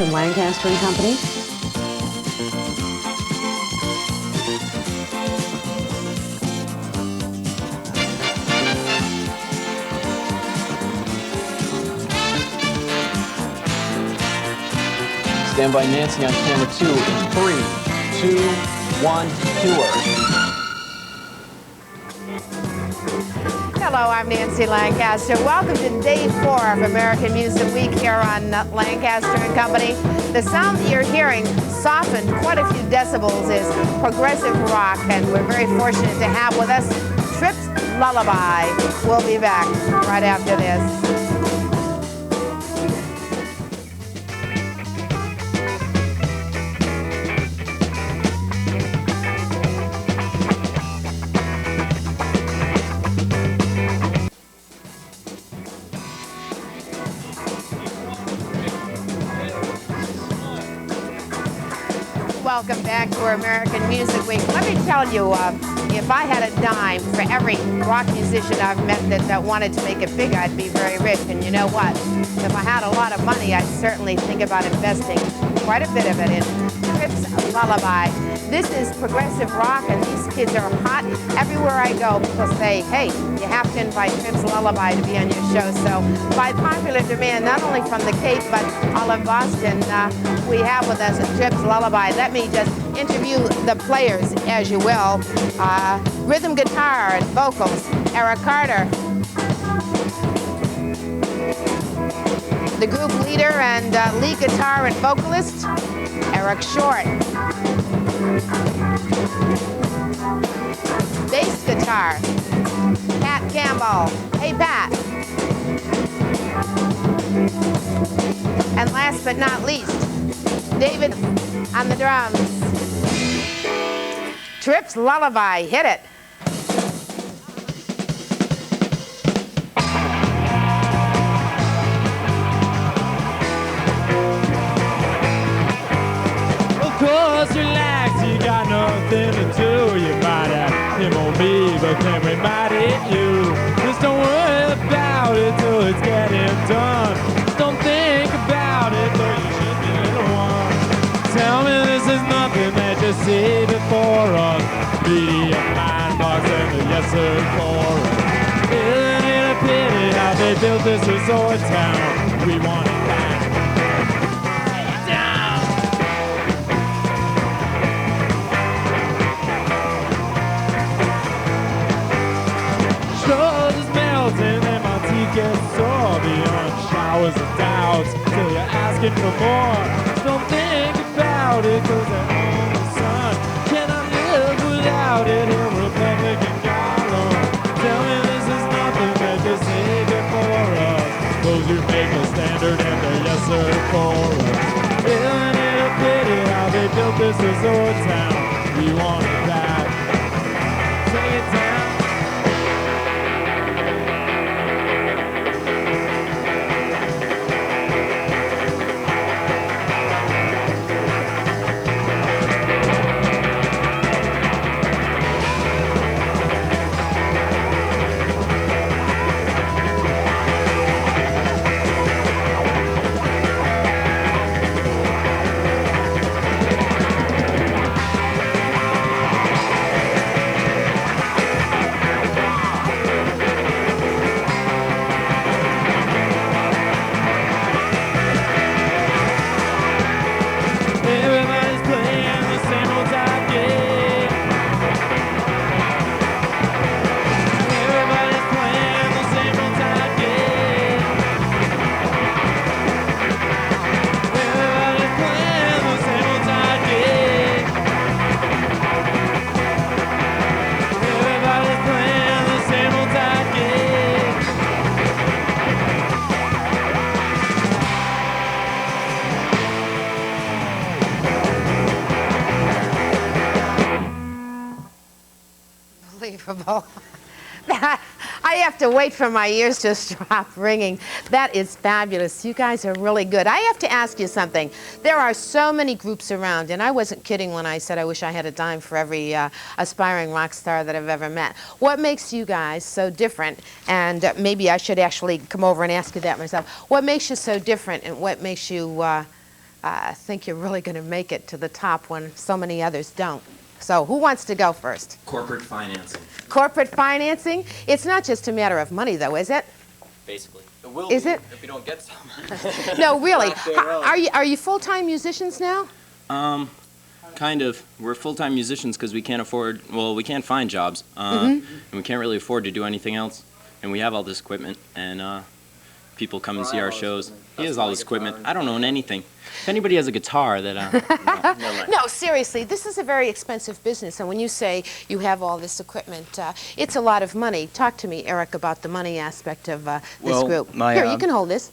from Lancaster and Company. Stand by Nancy on camera 2 in 3, 2, 1, tour. Hello, I'm Nancy Lancaster. Welcome to day 4 of American Music Week here on Lancaster and Company. The sound that you're hearing, softened quite a few decibels, is progressive rock, and we're very fortunate to have with us Tripp Lullaby. We'll be back right after this. Welcome back to our American Music Week. Let me tell you, if I had a dime for every rock musician I've met that wanted to make it big, I'd be very rich. And you know what? If I had a lot of money, I'd certainly think about investing quite a bit of it in Tripp's Lullaby. This is progressive rock, and these kids are hot. Everywhere I go, people say, hey, you have to invite Tripp's Lullaby to be on your show. So by popular demand, not only from the Cape, but all of Boston, we have with us Tripp's Lullaby. Let me just interview the players, as you will. Rhythm guitar and vocals, Eric Carter. The group leader and lead guitar and vocalist, Eric Short. Bass guitar, Pat Campbell. Hey, Pat. And last but not least, David on the drums. Tripp's Lullaby, hit it. Of course, relax, you got nothing to do. You might have him or me, but then we might hit you. Just don't worry about it till it's getting done. Don't think about it, though you should be a little one. Tell me this is nothing that you see before us. Media mind box and the yes sir chorus. Isn't it a pity how they built this resort town? We want it back. Shoulders melting and my teeth get sore beyond showers of doubts till you're asking for more. Don't think about it, cause they're on the sun. Cannot live without it in Republican Gollum. Tell me this is nothing that you say before us. Those who make the standard and the yes sir chorus. Isn't it a pity how they built this resort town? We want it back. Take it down. Unbelievable. I have to wait for my ears to stop ringing. That is fabulous. You guys are really good. I have to ask you something. There are so many groups around, and I wasn't kidding when I said I wish I had a dime for every aspiring rock star that I've ever met. What makes you guys so different? And maybe I should actually come over and ask you that myself. What makes you so different, and what makes you think you're really going to make it to the top when so many others don't. So who wants to go first? Corporate financing. Corporate financing? It's not just a matter of money, though, is it? Basically. It will Is be it? if we don't get some. No, really. Not there, Are you full-time musicians now? Kind of. We're full-time musicians because we can't afford, well, we can't find jobs. And we can't really afford to do anything else. And we have all this equipment, and people come and see our shows. He has all this equipment. I don't own anything. If anybody has a guitar that, no, never mind. No, seriously, this is a very expensive business, and when you say you have all this equipment, it's a lot of money. Talk to me, Eric, about the money aspect of this group. Here, you can hold this.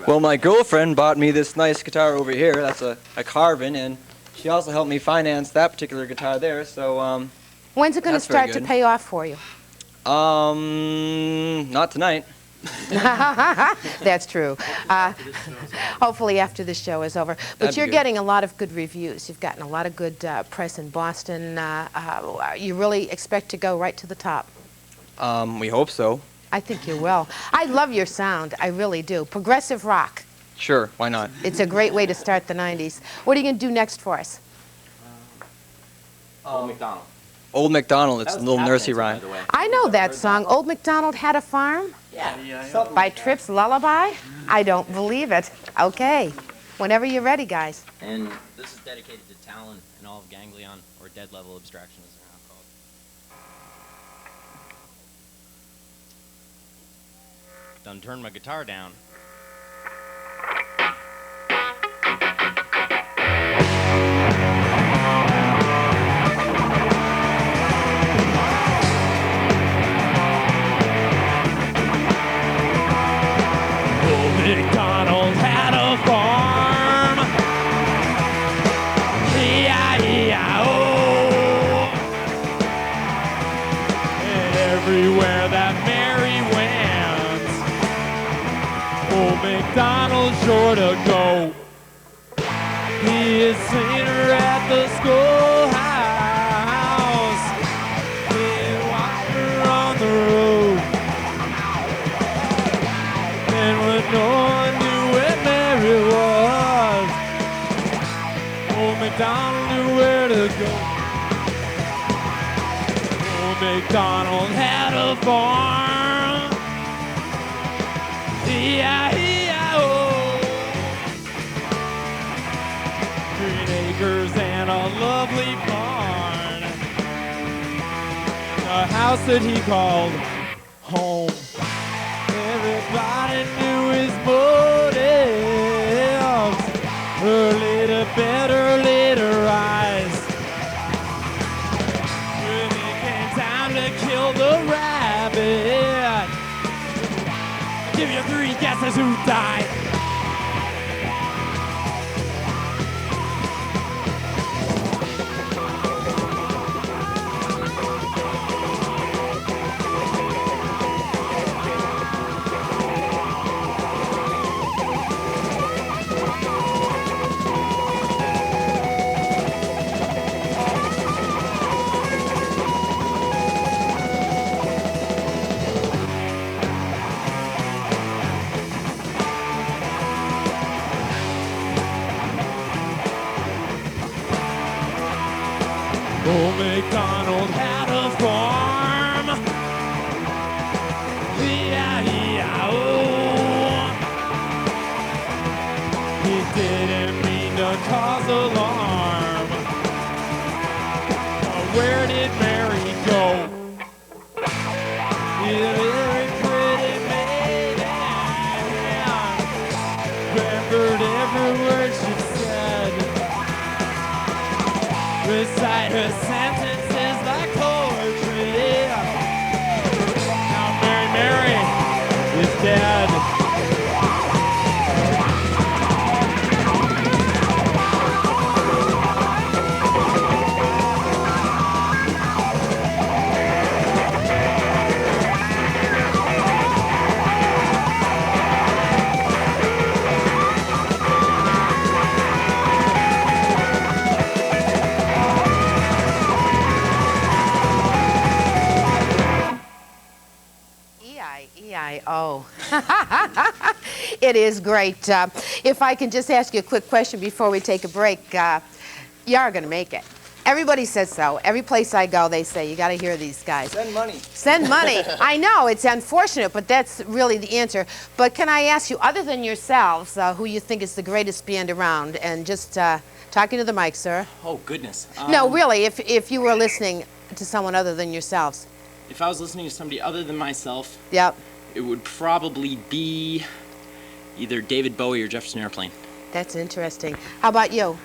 Well, my girlfriend bought me this nice guitar over here. That's a Carvin, and she also helped me finance that particular guitar there. So, When's it going to that's very start to good. pay off for you? Not tonight. That's true. Hopefully after the show is over. But That'd be you're good. getting a lot of good reviews. You've gotten a lot of good press in Boston. You really expect to go right to the top. We hope so. I think you will. I love your sound. I really do. Progressive rock. Sure, why not? It's a great way to start the 90s. What are you going to do next for us? Old McDonald. Old MacDonald, it's a That was little tap nursery dancing, by rhyme. the way. I know that song. Old MacDonald Had a Farm Yeah. by Tripp's Lullaby. I don't believe it. Okay. Whenever you're ready, guys. And this is dedicated to Talon and all of ganglion, or dead level abstraction as they're now called. Done turned my guitar down. Old MacDonald had a farm. E-I-E-I-O. And everywhere that Mary went, old MacDonald sure to go. He had seen her at the schoolhouse. He had watched her on the road. And when no one knew where Mary was, old MacDonald knew where to go. Old MacDonald had a farm. E-I-E-I-O. 3 acres and a lovely barn. A house that he called home. Everybody knew his motives. Early to bed, early to rise. When it came time to kill the rabbit, I'll give you 3 guesses who died. Old MacDonald had a farm. E-I-E-I-O. He didn't mean to cause alarm. But where did Mary go? He's a very pretty maiden. Remembered every word she said. Recite her sentences like poetry. Now Mary is dead. E-I-E-I-O. It is great. If I can just ask you a quick question before we take a break, you are going to make it. Everybody says so. Every place I go, they say, you got to hear these guys. Send money. Send money. I know, it's unfortunate, but that's really the answer. But can I ask you, other than yourselves, who you think is the greatest band around? And just talking to the mic, sir. Oh, goodness. No, really, if you were listening to someone other than yourselves. If I was listening to somebody other than myself, Yep. it would probably be either David Bowie or Jefferson Airplane. That's interesting. How about you?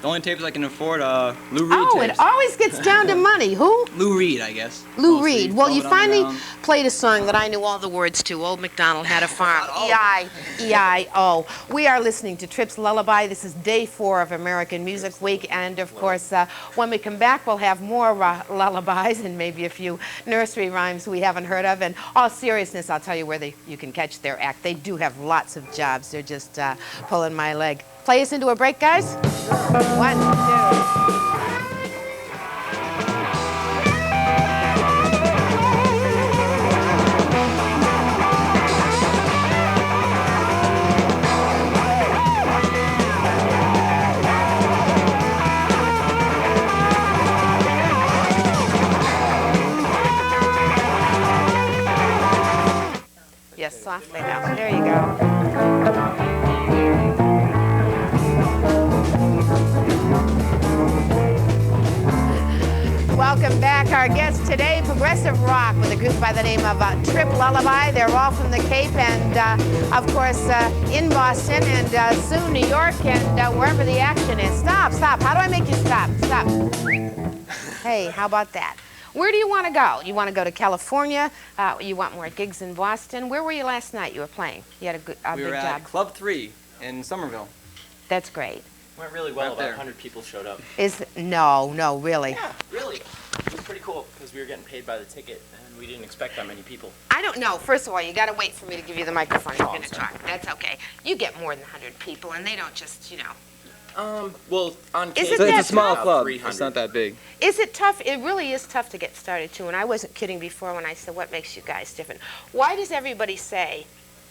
The only tapes I can afford, Lou Reed Oh, tapes. it always gets down to money. Who? Lou Reed, I guess. Lou Mostly Reed. Well, you Velvet finally Underground. played a song that I knew all the words to. Old MacDonald had a farm. E-I-E-I-O. We are listening to Tripp's Lullaby. This is day 4 of American Music Week. And, of course, when we come back, we'll have more lullabies and maybe a few nursery rhymes we haven't heard of. And all seriousness, I'll tell you where you can catch their act. They do have lots of jobs. They're just pulling my leg. Play us into a break, guys? 1, 2. Yes, softly now. There you go. Welcome back. Our guest today, progressive rock with a group by the name of Tripp Lullaby. They're all from the Cape and, of course, in Boston and soon New York and wherever the action is. Stop, stop. How do I make you stop? Stop. Hey, how about that? Where do you want to go? You want to go to California? You want more gigs in Boston? Where were you last night you were playing? You had a We big were at job. Club 3 in Somerville. That's great. Went really well. Right About there. 100 people showed up. No, really. Yeah, really. It was pretty cool because we were getting paid by the ticket and we didn't expect that many people. I don't know. First of all, you got to wait for me to give you the microphone. You're Oh, going to I'm sorry. talk. That's okay. You get more than 100 people, and they don't just, Well, on Is Cape, it It's a that small tough? club. 300. It's not that big. Is it tough? It really is tough to get started, too. And I wasn't kidding before when I said, what makes you guys different? Why does everybody say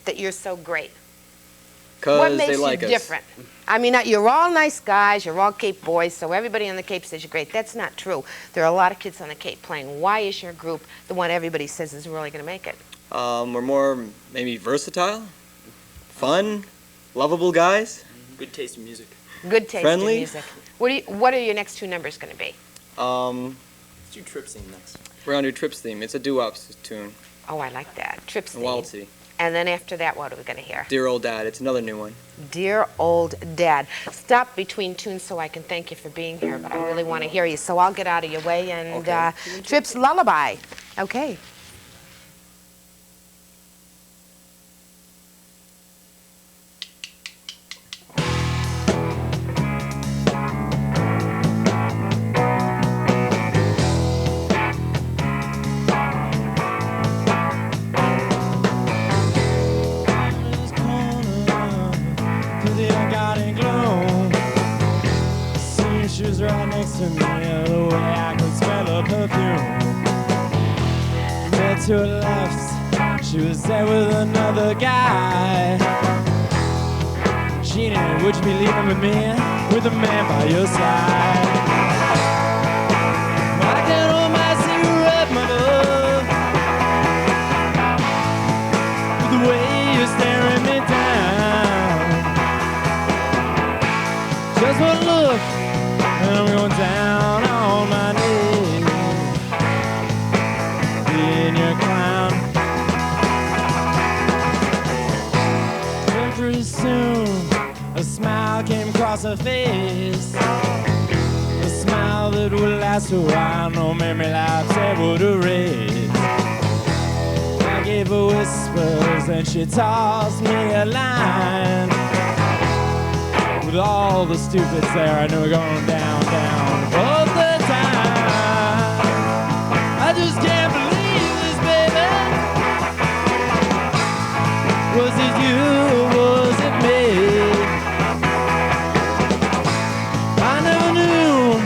that you're so great? What Because makes they like you us. different? I mean, you're all nice guys. You're all Cape boys, so everybody on the Cape says you're great. That's not true. There are a lot of kids on the Cape playing. Why is your group the one everybody says is really going to make it? We're more maybe versatile, fun, lovable guys. good taste in music. Good taste Friendly. in music. What are your next 2 numbers going to be? Let's do Tripp theme next. We're gonna do Tripp's theme. It's a doo-wop tune, Oh, I like that. Tripp's a theme. waltzy. And then after that, what are we going to hear? Dear Old Dad. It's another new one. Dear Old Dad. Stop between tunes so I can thank you for being here, but I really want to hear you, so I'll get out of your way and Okay. Tripp's Lullaby. Okay. this corner to the unguarded gloom. See, she was right next to me, the way I could smell her perfume. Met to her left, she was there with another guy. Jeannie, would you be leaving with me, with a man by your side? I can hold my cigarette, my love, with the way you're staring me down. Just one look, and I'm going down on my knees. Being your clown. Then pretty soon, a smile came across her face. A smile that would last a while, no memory lapse ever to erase. I gave her whispers and she tossed me a line. With all the stupids there, I knew we were going down, down all the time. I just can't believe this, baby. Was it you or was it me? I never knew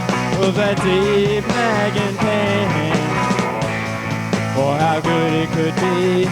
of that deep nagging pain, or how good it could be.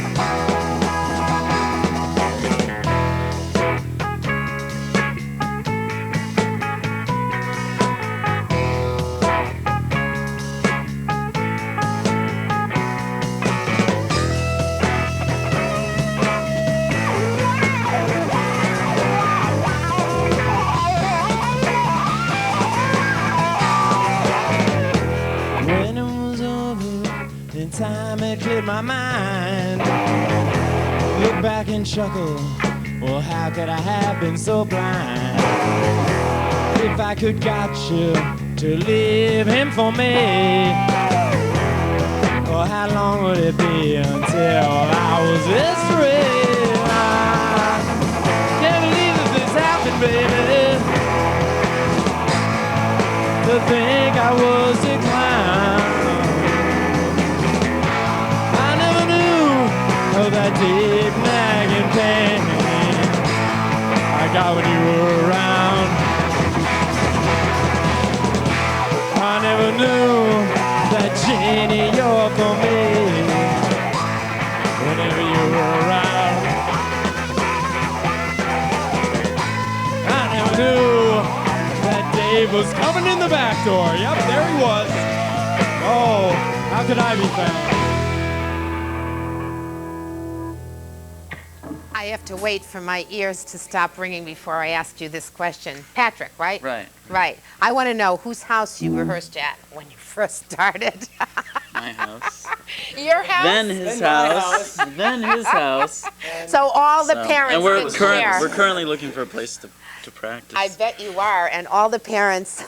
and chuckle. Well, how could I have been so blind? If I could got you to leave him for me, well, how long would it be until I was free? I can't believe that this happened, baby. To think I was declined. I never knew of that deep nagging pain I got when you were around. I never knew that, Jeannie, you're for me whenever you were around. I never knew that Dave was coming in the back door. Yep, there he was. Oh, how could I be found? I have to wait for my ears to stop ringing before I ask you this question. Patrick, right? Right. Right. I want to know whose house you rehearsed at when you first started. My house. Your house? Then his house. Then his house. So all the So- parents and we're, can share. we're currently looking for a place to practice. I bet you are, and all the parents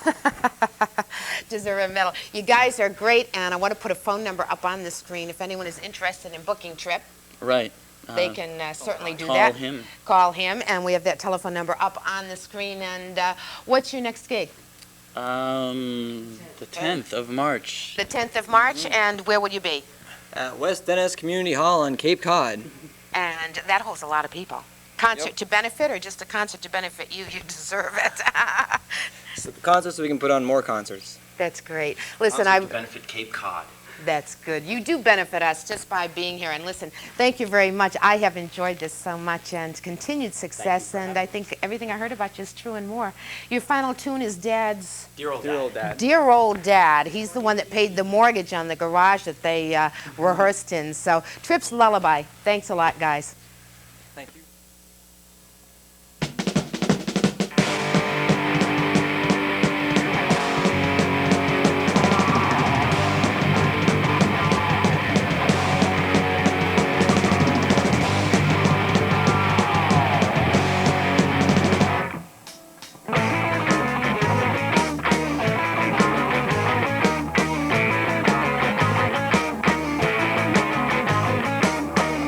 deserve a medal. You guys are great, and I want to put a phone number up on the screen. If anyone is interested in booking Tripp, Right. they can certainly do call that. him. Call him, and we have that telephone number up on the screen. And what's your next gig? The 10th of March. The 10th of March, and where would you be? At West Dennis Community Hall on Cape Cod. And that holds a lot of people. Concert to benefit, or just a concert to benefit you? You deserve it. So the concerts, so we can put on more concerts. That's great. Listen, To benefit Cape Cod. That's good. You do benefit us just by being here. And listen, thank you very much. I have enjoyed this so much, and continued success. And I think everything I heard about you is true and more. Your final tune is Dad's Dear old dad. Dear Old Dad. He's the one that paid the mortgage on the garage that they rehearsed in. So Tripp's Lullaby. Thanks a lot, guys. Thank you.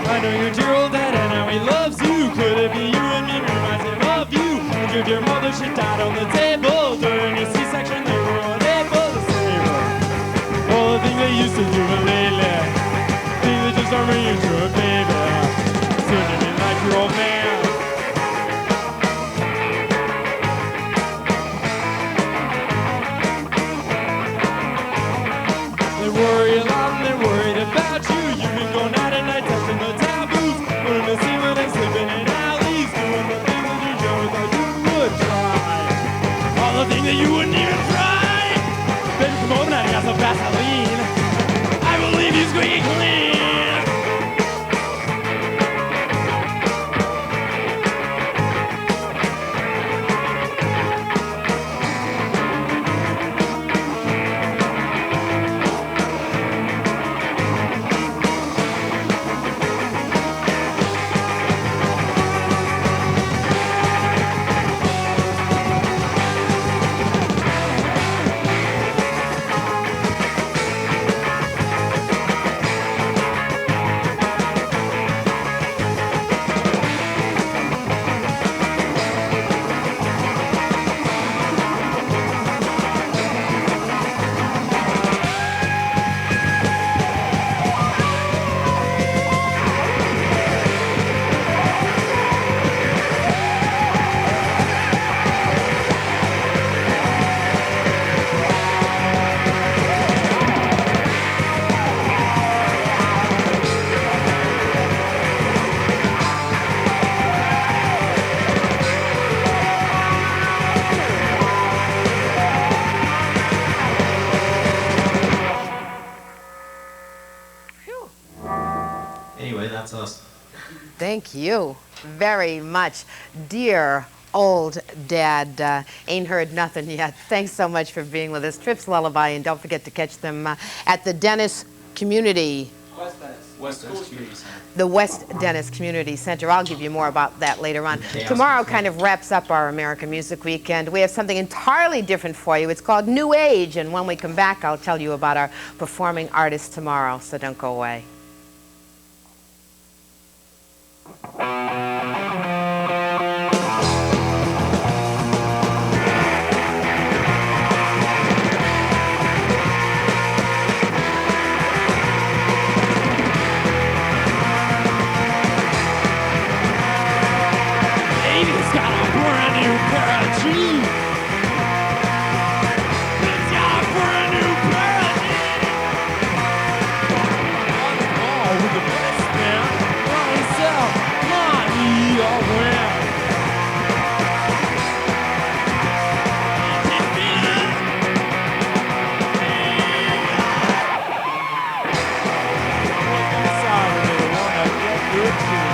I know your dear old dad and how he loves you. Could it be you and me reminds him of you? And your dear mother, she died on the table. During your C-section, they were unable to save her. All the things they used to do lately, things that just aren't ringing true, baby. Soon you'll be like your old man. They worry a lot and they're worried about you. You've been going out at night touching the taboos, putting the ceiling and sleeping in alleys, doing the things that you never thought you would try. All the things that you wouldn't even try. Baby, come over now, I got some Vaseline. I will leave you squeaky clean. Anyway, that's us. Thank you very much. Dear old dad, ain't heard nothing yet. Thanks so much for being with us. Tripp's Lullaby, and don't forget to catch them at the Dennis Community. West Dennis. The West Dennis Community Center. I'll give you more about that later on. Tomorrow kind of wraps up our American Music Week, and we have something entirely different for you. It's called New Age, and when we come back, I'll tell you about our performing artists tomorrow, so don't go away. Baby's got a brand new pair of jeans. He's got a brand new pair of jeans. Oh, with the best man. By himself. Money or win. Sorry, they wanna get good to me.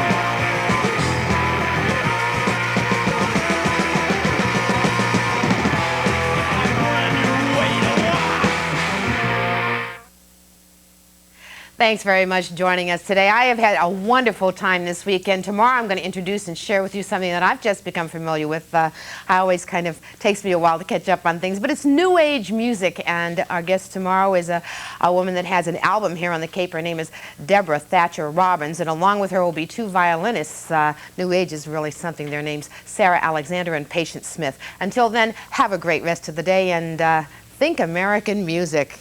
Thanks very much for joining us today. I have had a wonderful time this weekend. Tomorrow I'm going to introduce and share with you something that I've just become familiar with. I always kind of takes me a while to catch up on things, but it's New Age music, and our guest tomorrow is a woman that has an album here on the Cape. Her name is Deborah Thatcher Robbins, and along with her will be two violinists. New Age is really something. Their names Sarah Alexander and Patience Smith. Until then, have a great rest of the day, and think American music.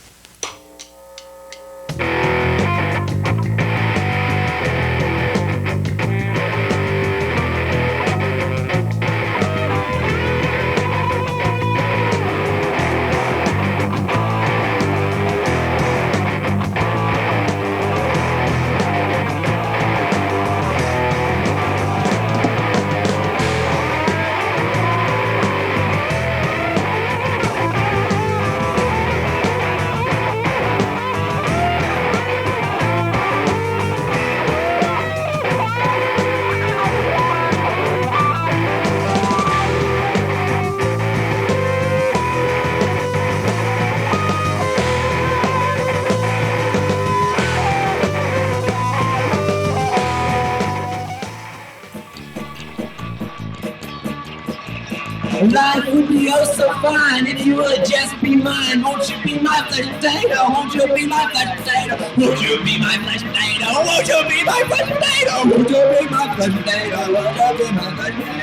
Life would be oh so fine if you would just be mine. Won't you be my flesh potato? Won't you be my flesh potato? Won't you be my flesh potato? Won't you be my flesh potato? Won't you be my flesh potato? Won't you be my flesh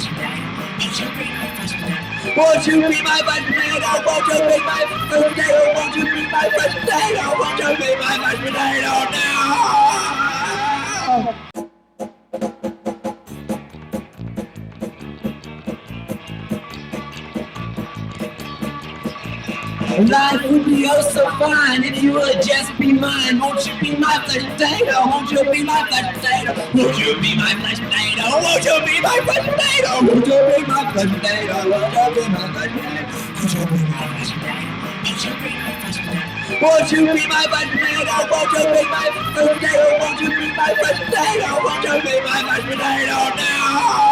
potato? Won't you be my flesh potato? Won't you be my flesh potato? Won't you be my flesh potato? Won't you be my flesh potato now? Life would be oh so fine if you would just be mine. Won't you be my flesh potato? Won't you be my flesh potato? Won't you be my flesh potato? Won't you be my flesh potato? Won't you be my flesh potato? Won't you be my flesh potato? Won't you be my flesh potato? Won't you be my flesh potato? Won't you be my flesh potato? Won't you be my flesh potato? Won't you be my flesh potato now?